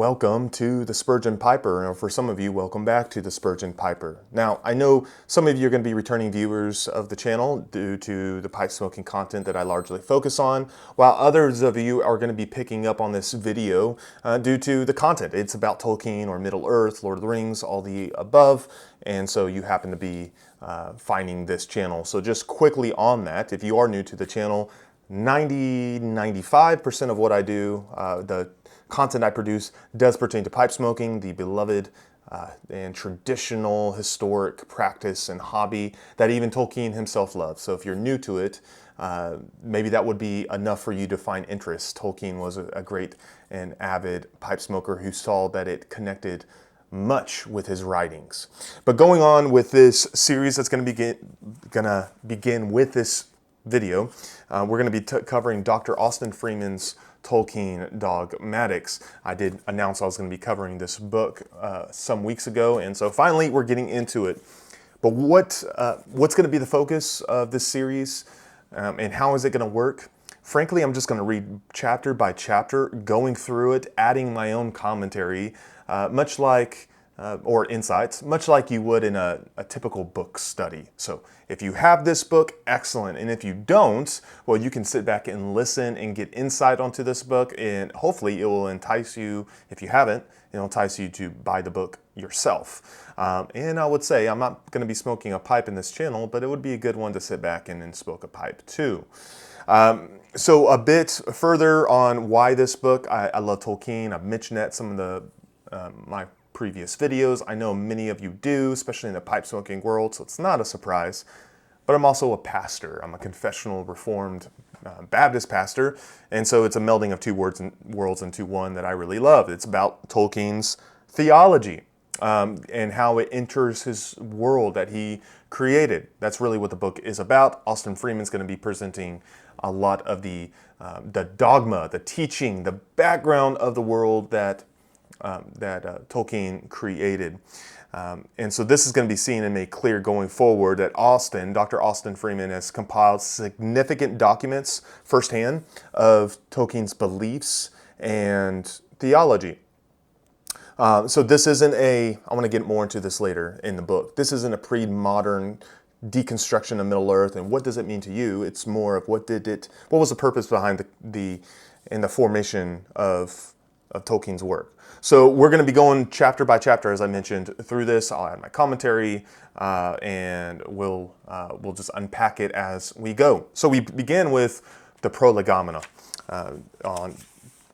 welcome to the TheSpurgeonPiper, or for some of you, welcome back to the TheSpurgeonPiper. Now, I know some of you are going to be returning viewers of the channel due to the pipe smoking content that I largely focus on, while others of you are going to be picking up on this video due to the content. It's about Tolkien or Middle-earth, Lord of the Rings, all the above, and so you happen to be finding this channel. So just quickly on that, if you are new to the channel, 95% of what I do, the content I produce does pertain to pipe smoking, the beloved and traditional historic practice and hobby that even Tolkien himself loved. So if you're new to it, maybe that would be enough for you to find interest. Tolkien was a great and avid pipe smoker who saw that it connected much with his writings. But going on with this series that's going to begin with this video, we're going to be covering Dr. Austin Freeman's Tolkien Dogmatics. I did announce I was going to be covering this book some weeks ago, and so finally we're getting into it. But what's going to be the focus of this series, and how is it going to work? Frankly, I'm just going to read chapter by chapter, going through it, adding my own commentary, much like or insights, much like you would in a typical book study. So if you have this book, excellent. And if you don't, well, you can sit back and listen and get insight onto this book, and hopefully it will entice you, if you haven't, it'll entice you to buy the book yourself. And I would say, I'm not going to be smoking a pipe in this channel, but it would be a good one to sit back and smoke a pipe too. So a bit further on why this book. I love Tolkien. I've mentioned that some of the my previous videos. I know many of you do, especially in the pipe smoking world, so it's not a surprise. But I'm also a pastor. I'm a confessional Reformed Baptist pastor, and so it's a melding of two worlds into one that I really love. It's about Tolkien's theology and how it enters his world that he created. That's really what the book is about. Austin Freeman's going to be presenting a lot of the dogma, the teaching, the background of the world that Tolkien created. And so this is going to be seen and made clear going forward that Dr. Austin Freeman has compiled significant documents firsthand of Tolkien's beliefs and theology. So this isn't I want to get more into this later in the book. This isn't a pre-modern deconstruction of Middle-earth and what does it mean to you. It's more of what was the purpose behind the formation of Tolkien's work. So we're going to be going chapter by chapter, as I mentioned, through this. I'll add my commentary, and we'll just unpack it as we go. So we begin with the Prolegomena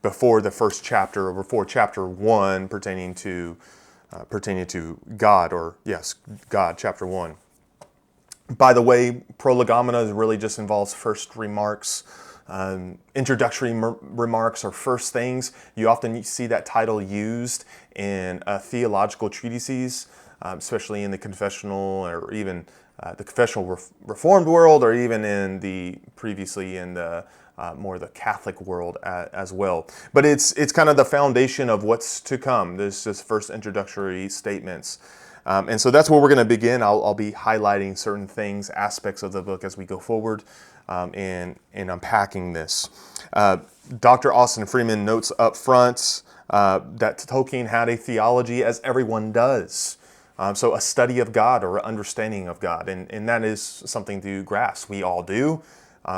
before the first chapter, or before chapter 1, pertaining to God, or yes, God, chapter 1. By the way, Prolegomena really just involves first remarks. Introductory remarks or first things. You often see that title used in theological treatises, especially in the confessional or even the confessional Reformed world, or even previously in the more the Catholic world as well. But it's kind of the foundation of what's to come. This is first introductory statements. And so that's where we're going to begin. I'll be highlighting certain things, aspects of the book as we go forward in unpacking this. Dr. Austin Freeman notes up front that Tolkien had a theology as everyone does. So a study of God or understanding of God. And that is something to grasp. We all do.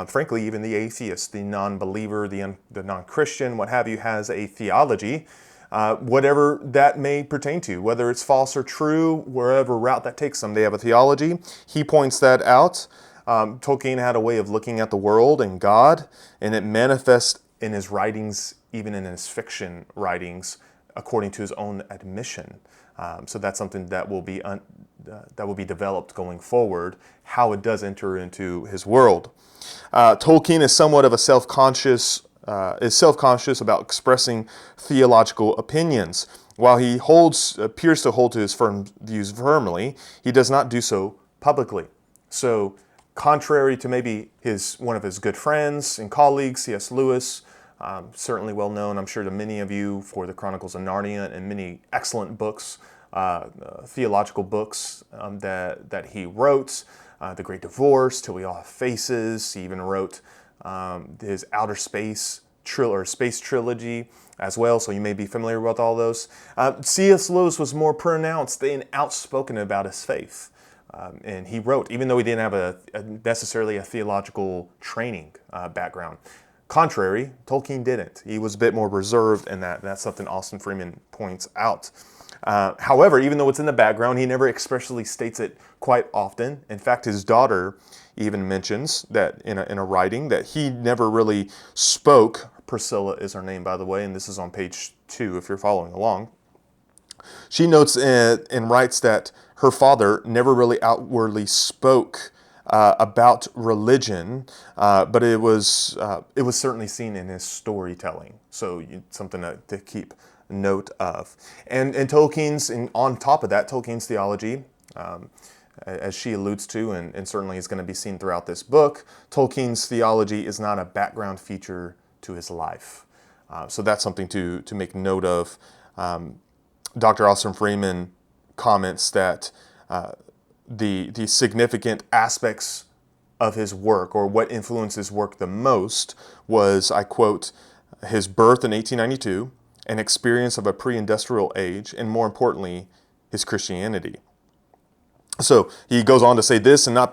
Frankly, even the atheist, the non-believer, the non-Christian, what have you, has a theology. Whatever that may pertain to, whether it's false or true, wherever route that takes them, they have a theology. He points that out. Tolkien had a way of looking at the world and God, and it manifests in his writings, even in his fiction writings, according to his own admission. So that's something that will be developed going forward, how it does enter into his world. Tolkien is somewhat of a self-conscious about expressing theological opinions. While he appears to hold to his views firmly, he does not do so publicly. So, contrary to maybe one of his good friends and colleagues, C.S. Lewis, certainly well known, I'm sure, to many of you for the Chronicles of Narnia and many excellent books, theological books that he wrote, The Great Divorce, Till We All Have Faces. He even wrote his outer space space trilogy as well, so you may be familiar with all those. C.S. Lewis was more pronounced and outspoken about his faith. And he wrote, even though he didn't have necessarily a theological training background. Contrary, Tolkien didn't. He was a bit more reserved in that. That's something Austin Freeman points out. However, even though it's in the background, he never expressly states it quite often. In fact, his daughter even mentions that in a writing that he never really spoke. Priscilla is her name, by the way, and this is on page 2 if you're following along. She notes and writes that her father never really outwardly spoke about religion, but it was certainly seen in his storytelling. So something to keep note of. And Tolkien's, and on top of that, Tolkien's theology, as she alludes to, and certainly is going to be seen throughout this book, Tolkien's theology is not a background feature to his life. So that's something to make note of. Dr. Austin Freeman comments that the significant aspects of his work, or what influenced his work the most, was, I quote, his birth in 1892, an experience of a pre-industrial age, and more importantly, his Christianity. So he goes on to say this, and not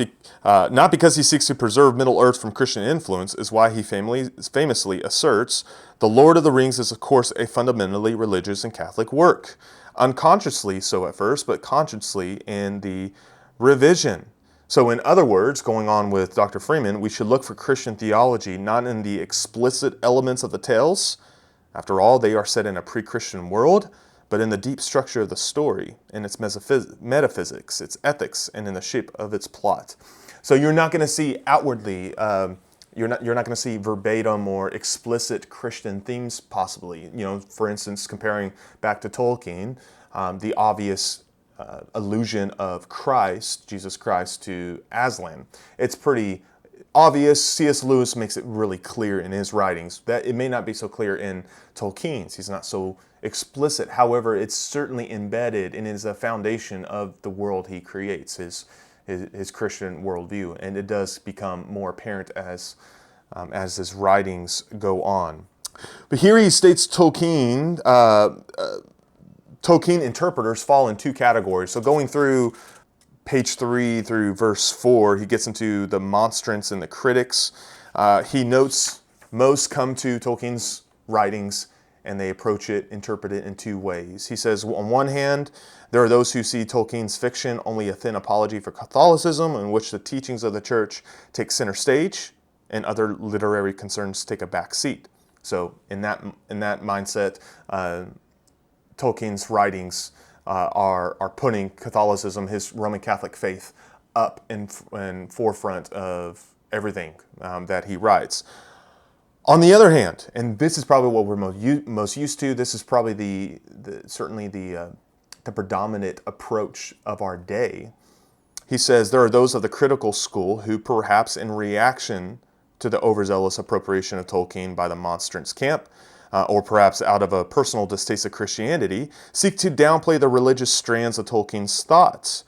because he seeks to preserve Middle Earth from Christian influence, is why he famously asserts, "The Lord of the Rings is of course a fundamentally religious and Catholic work. Unconsciously so at first, but consciously in the revision." So in other words, going on with Dr. Freeman, we should look for Christian theology not in the explicit elements of the tales. After all, they are set in a pre-Christian world, but in the deep structure of the story, in its metaphysics, its ethics, and in the shape of its plot. So you're not going to see outwardly, you're not going to see verbatim or explicit Christian themes possibly. You know, for instance, comparing back to Tolkien, the obvious allusion of Christ, Jesus Christ, to Aslan. It's pretty obvious. C.S. Lewis makes it really clear in his writings. That it may not be so clear in Tolkien's. He's not so explicit. However, it's certainly embedded and is a foundation of the world he creates, his Christian worldview, and it does become more apparent as his writings go on. But here he states Tolkien interpreters fall in 2 categories. So going through page 3 through verse 4, he gets into the monstrance and the critics. He notes most come to Tolkien's writings and they interpret it in 2 ways. He says, on one hand, there are those who see Tolkien's fiction only a thin apology for Catholicism, in which the teachings of the church take center stage and other literary concerns take a back seat. So in that mindset, Tolkien's writings are putting Catholicism, his Roman Catholic faith, up in forefront of everything that he writes. On the other hand, and this is probably what we're most used to, this is probably certainly the predominant approach of our day. He says there are those of the critical school who, perhaps in reaction to the overzealous appropriation of Tolkien by the monstrance camp, or perhaps out of a personal distaste of Christianity, seek to downplay the religious strands of Tolkien's thoughts.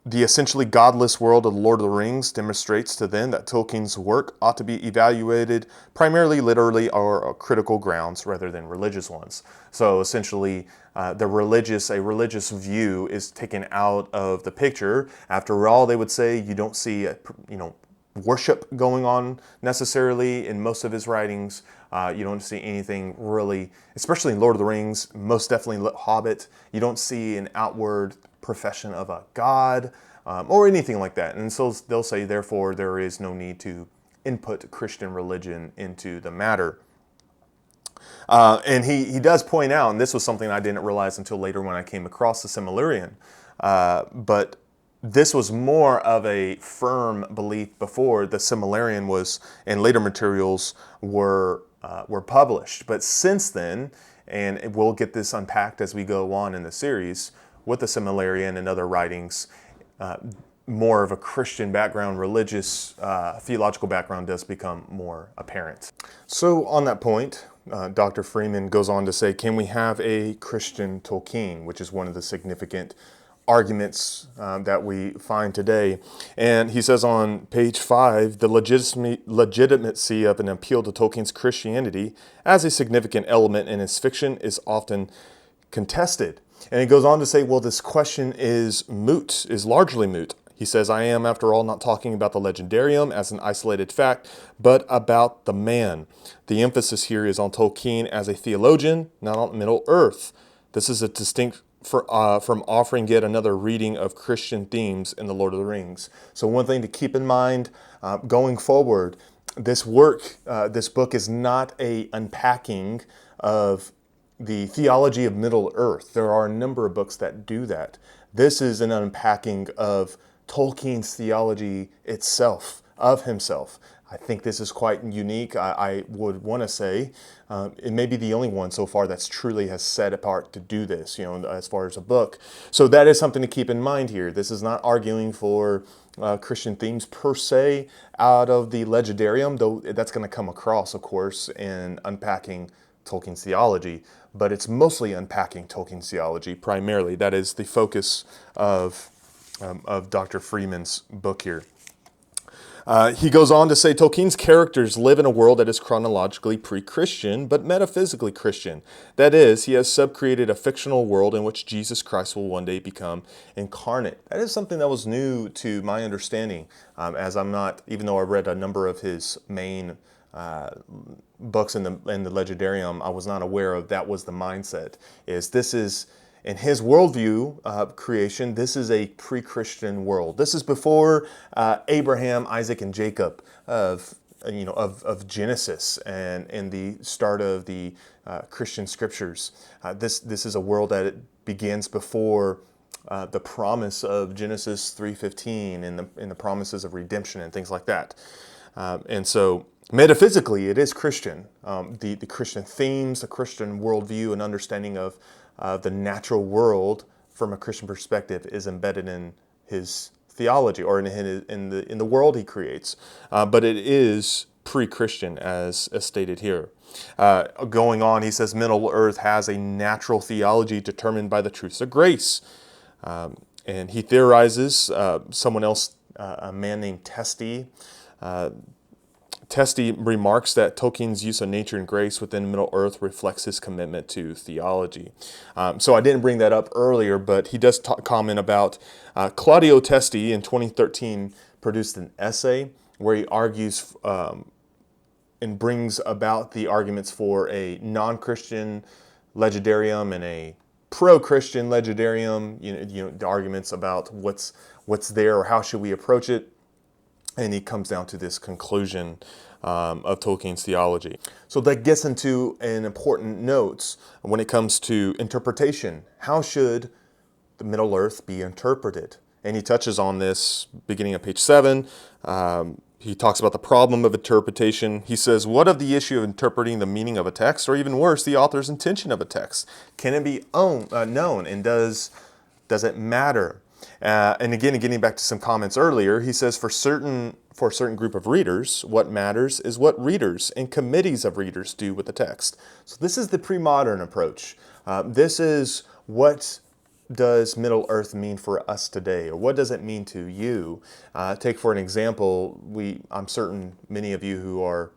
The essentially godless world of The Lord of the Rings demonstrates to them that Tolkien's work ought to be evaluated primarily literally or critical grounds rather than religious ones. So essentially, a religious view is taken out of the picture. After all, they would say you don't see worship going on necessarily in most of his writings. You don't see anything really, especially in Lord of the Rings, most definitely Hobbit. You don't see an outward profession of a god or anything like that. And so they'll say, therefore, there is no need to input Christian religion into the matter. And he does point out, and this was something I didn't realize until later when I came across the Silmarillion, but this was more of a firm belief before the Silmarillion was, and later materials were published. But since then, and we'll get this unpacked as we go on in the series, with the Silmarillion and other writings, more of a Christian background, religious, theological background does become more apparent. So on that point, Dr. Freeman goes on to say, can we have a Christian Tolkien, which is one of the significant arguments that we find today. And he says on page 5, the legitimacy of an appeal to Tolkien's Christianity as a significant element in his fiction is often contested. And he goes on to say, well, this question is moot, is largely moot. He says, I am, after all, not talking about the legendarium as an isolated fact, but about the man. The emphasis here is on Tolkien as a theologian, not on Middle-earth. This is a distinct from offering yet another reading of Christian themes in The Lord of the Rings. So one thing to keep in mind going forward, this book is not a unpacking of the theology of Middle-earth. There are a number of books that do that. This is an unpacking of Tolkien's theology itself, of himself. I think this is quite unique. I would want to say it may be the only one so far that's truly has set apart to do this, as far as a book. So that is something to keep in mind here. This is not arguing for Christian themes per se out of the legendarium, though that's going to come across, of course, in unpacking Tolkien's theology. But it's mostly unpacking Tolkien's theology primarily. That is the focus of Dr. Freeman's book here. He goes on to say, Tolkien's characters live in a world that is chronologically pre-Christian, but metaphysically Christian. That is, he has subcreated a fictional world in which Jesus Christ will one day become incarnate. That is something that was new to my understanding, as I'm not, even though I read a number of his main books in the Legendarium, I was not aware of that was the mindset. This is in his worldview, creation, this is a pre-Christian world. This is before Abraham, Isaac, and Jacob of Genesis and the start of the Christian scriptures. This is a world that begins before the promise of Genesis 3:15 and the promises of redemption and things like that. And so metaphysically, it is Christian. The Christian themes, the Christian worldview, and understanding of the natural world from a Christian perspective is embedded in his theology or in the world he creates. But it is pre-Christian as stated here. Going on, he says Middle Earth has a natural theology determined by the truths of grace. And he theorizes, someone else, a man named Testy, Testy remarks that Tolkien's use of nature and grace within Middle-earth reflects his commitment to theology. So I didn't bring that up earlier, but he does comment about Claudio Testi in 2013 produced an essay where he argues and brings about the arguments for a non-Christian legendarium and a pro-Christian legendarium. The arguments about what's there or how should we approach it. And he comes down to this conclusion of Tolkien's theology. So that gets into an important note when it comes to interpretation. How should the Middle Earth be interpreted? And he touches on this beginning of page 7. He talks about the problem of interpretation. He says, what of the issue of interpreting the meaning of a text, or even worse, the author's intention of a text? Can it be known, and does it matter? And again, getting back to some comments earlier, he says for a certain group of readers, what matters is what readers and committees of readers do with the text. So this is the pre-modern approach. This is what does Middle Earth mean for us today, or what does it mean to you? Take for an example, I'm certain many of you who are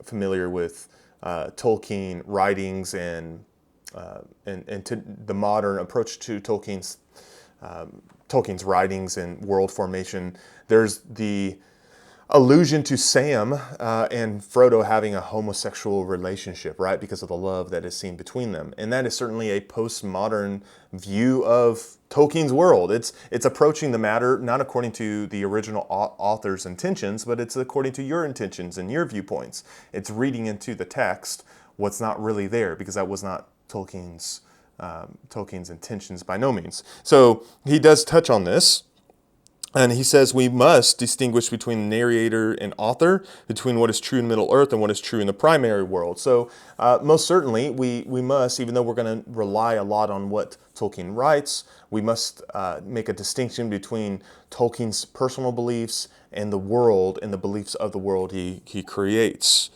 familiar with Tolkien writings and to the modern approach to Tolkien's writings and world formation. There's the allusion to Sam and Frodo having a homosexual relationship, right? Because of the love that is seen between them. And that is certainly a postmodern view of Tolkien's world. It's approaching the matter not according to the original author's intentions, but it's according to your intentions and your viewpoints. It's reading into the text what's not really there, because that was not Tolkien's intentions by no means. So he does touch on this, and he says we must distinguish between narrator and author, between what is true in Middle Earth and what is true in the primary world. So most certainly we must, even though we're going to rely a lot on what Tolkien writes, we must make a distinction between Tolkien's personal beliefs and the world and the beliefs of the world he creates.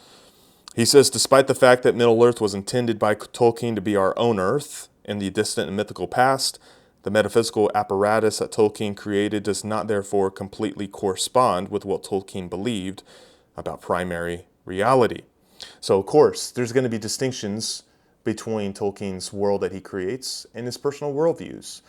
He says, despite the fact that Middle Earth was intended by Tolkien to be our own Earth in the distant and mythical past, The metaphysical apparatus that Tolkien created does not therefore completely correspond with what Tolkien believed about primary reality. So, of course, there's going to be distinctions between Tolkien's world that he creates and his personal worldviews.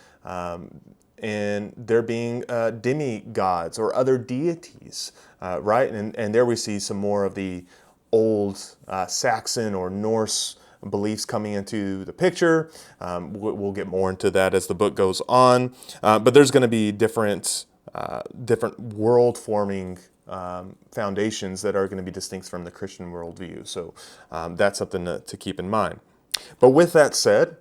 And there being demigods or other deities, right? And there we see some more of the old Saxon or Norse beliefs coming into the picture. We'll get more into that as the book goes on. But there's going to be different world-forming foundations that are going to be distinct from the Christian worldview. So that's something to keep in mind. But with that said,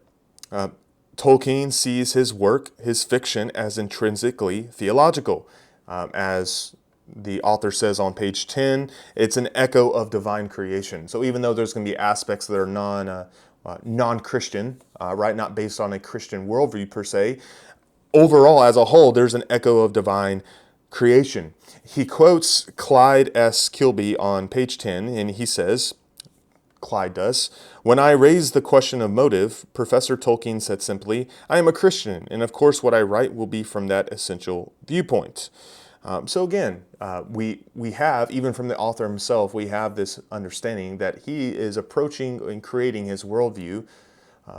Tolkien sees his work, his fiction, as intrinsically theological. As the author says on page 10, it's an echo of divine creation. So even though there's going to be aspects that are non-Christian, right, not based on a Christian worldview per se, overall, as a whole, there's an echo of divine creation. He quotes Clyde S. Kilby on page 10, and he says, Clyde does, "When I raised the question of motive, Professor Tolkien said simply, 'I am a Christian, and of course what I write will be from that essential viewpoint.'" So again, we have, even from the author himself, we have this understanding that he is approaching and creating his worldview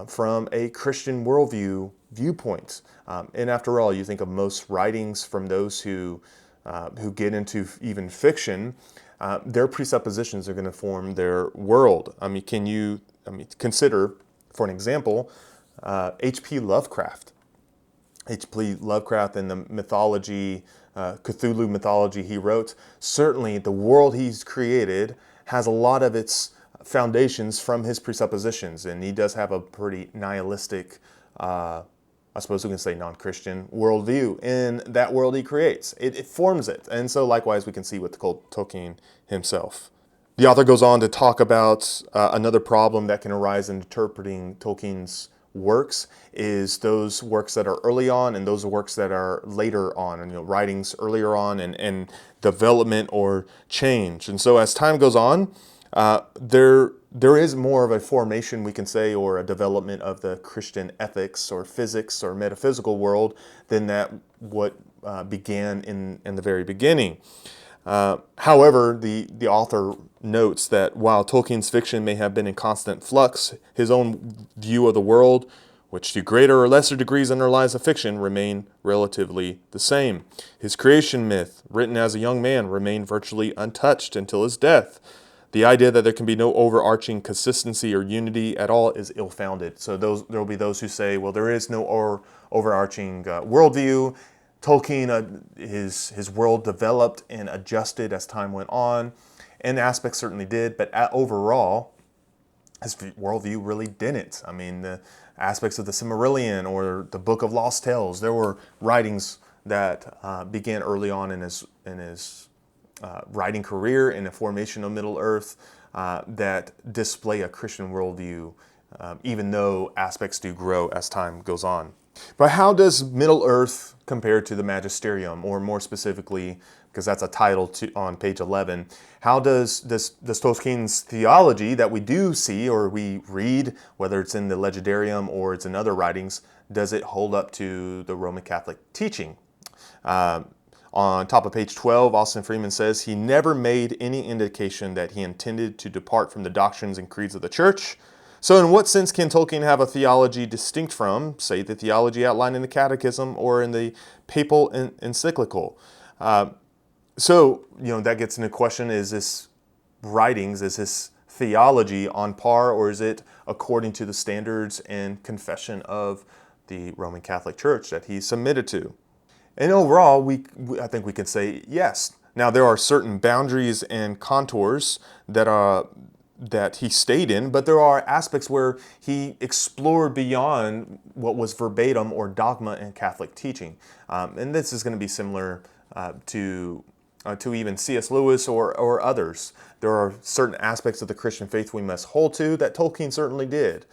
from a Christian worldview viewpoint. And after all, you think of most writings from those who get into even fiction, their presuppositions are going to form their world. Consider, for an example, H.P. Lovecraft. H.P. Lovecraft and the mythology, Cthulhu mythology he wrote, certainly the world he's created has a lot of its foundations from his presuppositions, and he does have a pretty nihilistic, I suppose we can say non-Christian worldview in that world he creates. It forms it, and so likewise we can see with Tolkien himself. The author goes on to talk about another problem that can arise in interpreting Tolkien's works is those works that are early on and those works that are later on, and writings earlier on and development or change. And so as time goes on, there is more of a formation, we can say, or a development of the Christian ethics or physics or metaphysical world than that what began in the very beginning. However, the author notes that while Tolkien's fiction may have been in constant flux, his own view of the world, which to greater or lesser degrees underlies the fiction, remain relatively the same. His creation myth, written as a young man, remained virtually untouched until his death. The idea that there can be no overarching consistency or unity at all is ill-founded. So there will be those who say, well, there is no overarching worldview. Tolkien, his world developed and adjusted as time went on, and aspects certainly did, but overall, his worldview really didn't. I mean, the aspects of the Silmarillion or the Book of Lost Tales, there were writings that began early on in his writing career in the formation of Middle-earth that display a Christian worldview, even though aspects do grow as time goes on. But how does Middle-earth compare to the Magisterium, or more specifically, because that's a title on page 11, how does Tolkien's theology that we do see or we read, whether it's in the Legendarium or it's in other writings, does it hold up to the Roman Catholic teaching? On top of page 12, Austin Freeman says, he never made any indication that he intended to depart from the doctrines and creeds of the church. So in what sense can Tolkien have a theology distinct from, say, the theology outlined in the Catechism or in the papal encyclical? So that gets into question, is this writings, is this theology on par, or is it according to the standards and confession of the Roman Catholic Church that he submitted to? And overall, I think we can say yes. Now, there are certain boundaries and contours that he stayed in, but there are aspects where he explored beyond what was verbatim or dogma in Catholic teaching. And this is going to be similar to even C.S. Lewis or others. There are certain aspects of the Christian faith we must hold to that Tolkien certainly did.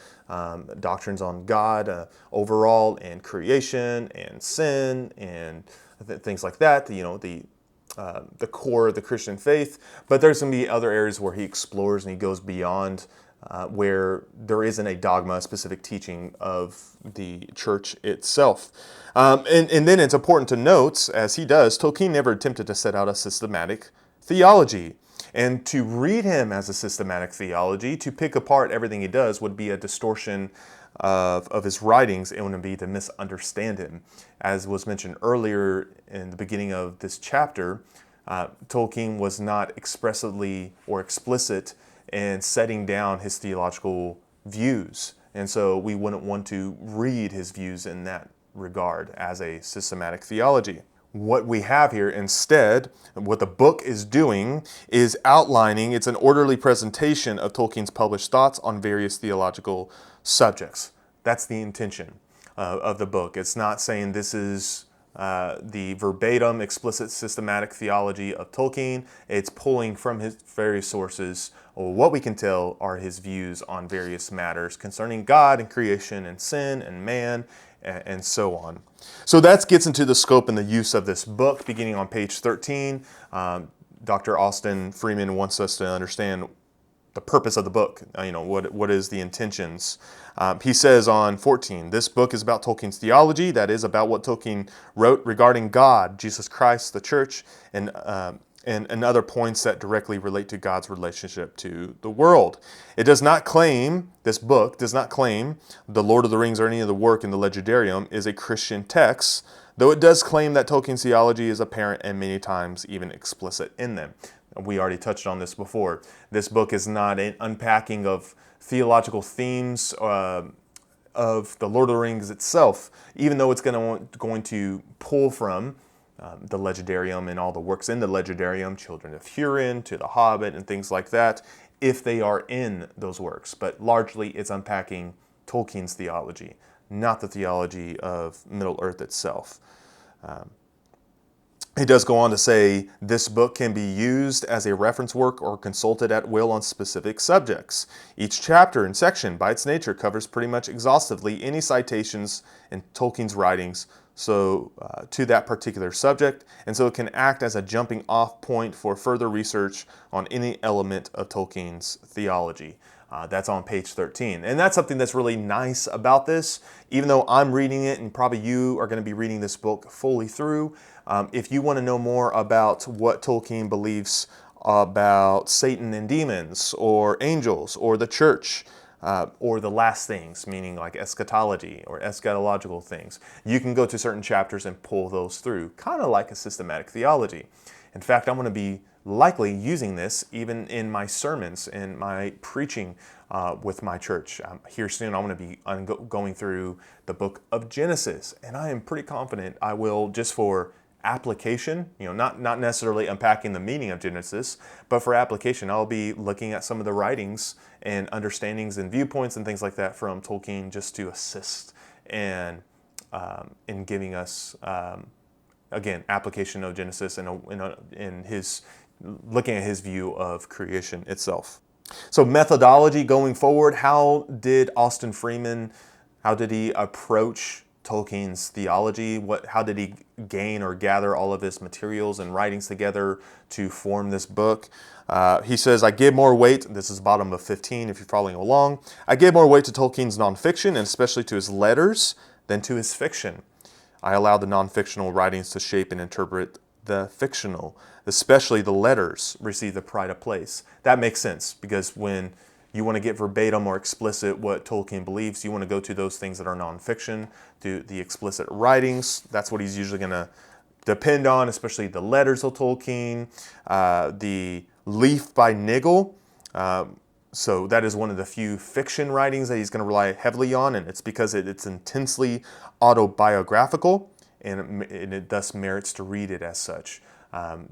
Doctrines on God overall, and creation and sin and things like that. The core of the Christian faith. But there's going to be other areas where he explores and he goes beyond where there isn't a dogma, a specific teaching of the church itself. And then it's important to note, as he does, Tolkien never attempted to set out a systematic theology. And to read him as a systematic theology, to pick apart everything he does, would be a distortion of his writings. It would be to misunderstand him. As was mentioned earlier in the beginning of this chapter, Tolkien was not expressly or explicit in setting down his theological views. And so we wouldn't want to read his views in that regard as a systematic theology. What we have here instead, what the book is doing, is outlining, it's an orderly presentation of Tolkien's published thoughts on various theological subjects. That's the intention of the book. It's not saying this is the verbatim, explicit, systematic theology of Tolkien. It's pulling from his various sources, or what we can tell are his views on various matters concerning God and creation and sin and man and so on. So that gets into the scope and the use of this book, beginning on page 13. Dr. Austin Freeman wants us to understand the purpose of the book, what is the intentions. He says on 14, this book is about Tolkien's theology, that is about what Tolkien wrote regarding God, Jesus Christ, the church, and other points that directly relate to God's relationship to the world. It does not claim, this book does not claim, The Lord of the Rings or any of the work in the Legendarium is a Christian text, though it does claim that Tolkien's theology is apparent and many times even explicit in them. We already touched on this before. This book is not an unpacking of theological themes of the Lord of the Rings itself, even though it's going to pull from the Legendarium and all the works in the Legendarium, Children of Hurin to The Hobbit and things like that, if they are in those works. But largely it's unpacking Tolkien's theology, not the theology of Middle-earth itself. He does go on to say, this book can be used as a reference work or consulted at will on specific subjects. Each chapter and section, by its nature, covers pretty much exhaustively any citations in Tolkien's writings to that particular subject, and so it can act as a jumping off point for further research on any element of Tolkien's theology. That's on page 13. And that's something that's really nice about this. Even though I'm reading it, and probably you are going to be reading this book fully through, if you want to know more about what Tolkien believes about Satan and demons, or angels, or the church, or the last things, meaning like eschatology or eschatological things, you can go to certain chapters and pull those through, kind of like a systematic theology. In fact, I'm going to be likely using this even in my sermons and my preaching with my church. Here soon I'm going to be going through the book of Genesis, and I am pretty confident I will, just for application, not necessarily unpacking the meaning of Genesis, but for application, I'll be looking at some of the writings and understandings and viewpoints and things like that from Tolkien, just to assist in giving us, again, application of Genesis and his looking at his view of creation itself. So methodology going forward, how did Austin Freeman, how did he approach Tolkien's theology? How did he gain or gather all of his materials and writings together to form this book? He says, I give more weight, this is bottom of 15 if you're following along, I give more weight to Tolkien's nonfiction, and especially to his letters, than to his fiction. I allow the non-fictional writings to shape and interpret the fictional, especially the letters receive the pride of place. That makes sense, because when you want to get verbatim or explicit what Tolkien believes, you want to go to those things that are nonfiction, to the explicit writings. That's what he's usually going to depend on, especially the letters of Tolkien, the Leaf by Nigel. So that is one of the few fiction writings that he's going to rely heavily on, and it's because it's intensely autobiographical, and it thus merits to read it as such.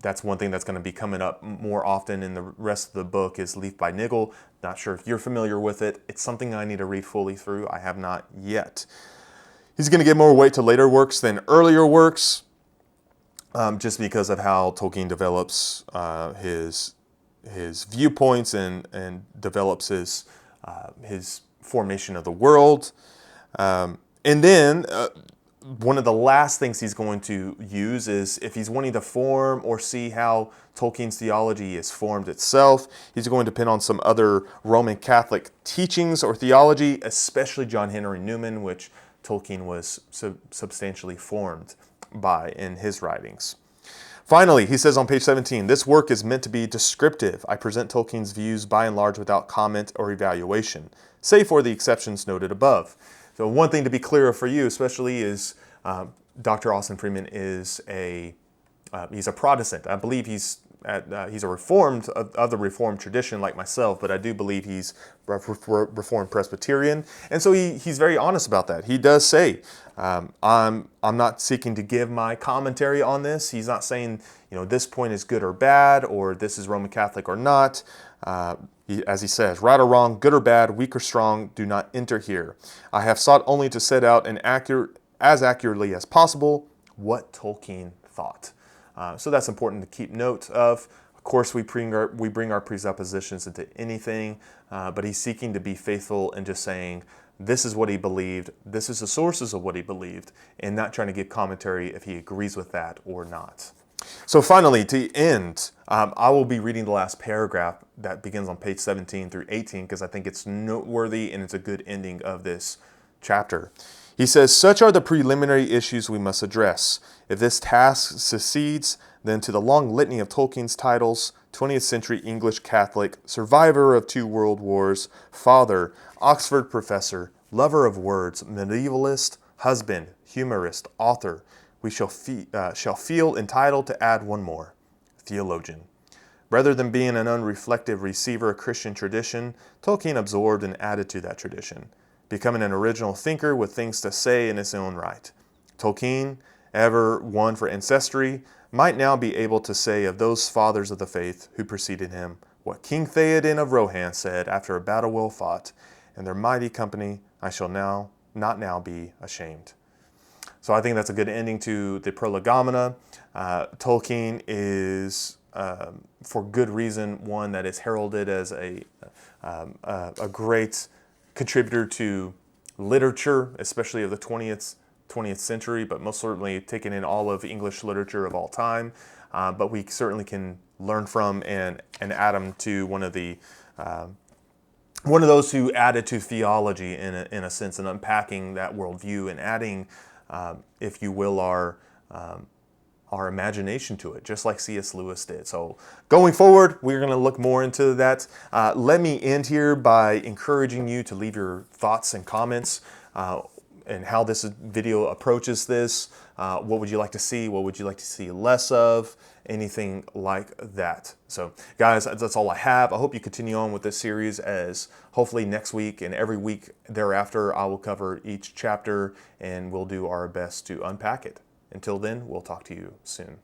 That's one thing that's going to be coming up more often in the rest of the book is Leaf by Nigel. Not sure if you're familiar with it. It's something I need to read fully through. I have not yet. He's going to give more weight to later works than earlier works, just because of how Tolkien develops his viewpoints and develops his formation of the world. And then one of the last things he's going to use is if he's wanting to form or see how Tolkien's theology is formed itself, he's going to pin on some other Roman Catholic teachings or theology, especially John Henry Newman, which Tolkien was substantially formed by in his writings. Finally, he says on page 17, this work is meant to be descriptive. I present Tolkien's views by and large without comment or evaluation, save for the exceptions noted above. So one thing to be clear for you especially is Dr. Austin Freeman is he's a Protestant. I believe he's a Reformed, of the Reformed tradition like myself, but I do believe he's Reformed Presbyterian. And so he's very honest about that. He does say, I'm not seeking to give my commentary on this. He's not saying, this point is good or bad, or this is Roman Catholic or not. As he says, right or wrong, good or bad, weak or strong, do not enter here. I have sought only to set out as accurately as possible what Tolkien thought. So that's important to keep note of. Of course, we bring our presuppositions into anything, but he's seeking to be faithful and just saying, this is what he believed, this is the sources of what he believed, and not trying to give commentary if he agrees with that or not. So finally, to end, I will be reading the last paragraph that begins on page 17 through 18 because I think it's noteworthy and it's a good ending of this chapter. He says, such are the preliminary issues we must address. If this task succeeds, then to the long litany of Tolkien's titles, 20th century English Catholic, survivor of 2 world wars, father, Oxford professor, lover of words, medievalist, husband, humorist, author, we shall feel entitled to add one more, theologian. Rather than being an unreflective receiver of Christian tradition, Tolkien absorbed and added to that tradition, becoming an original thinker with things to say in his own right. Tolkien, ever one for ancestry, might now be able to say of those fathers of the faith who preceded him what King Theoden of Rohan said after a battle well fought, in their mighty company I shall not now be ashamed. So I think that's a good ending to the Prolegomena. Tolkien is, for good reason, one that is heralded as a great contributor to literature, especially of the 20th century, but most certainly taking in all of English literature of all time. But we certainly can learn from and add him to one of those who added to theology in a sense, and unpacking that worldview and adding, if you will, our imagination to it, just like C.S. Lewis did. So going forward, we're going to look more into that. Let me end here by encouraging you to leave your thoughts and comments and how this video approaches this. What would you like to see? What would you like to see less of? Anything like that. So guys, that's all I have. I hope you continue on with this series, as hopefully next week and every week thereafter I will cover each chapter and we'll do our best to unpack it. Until then, we'll talk to you soon.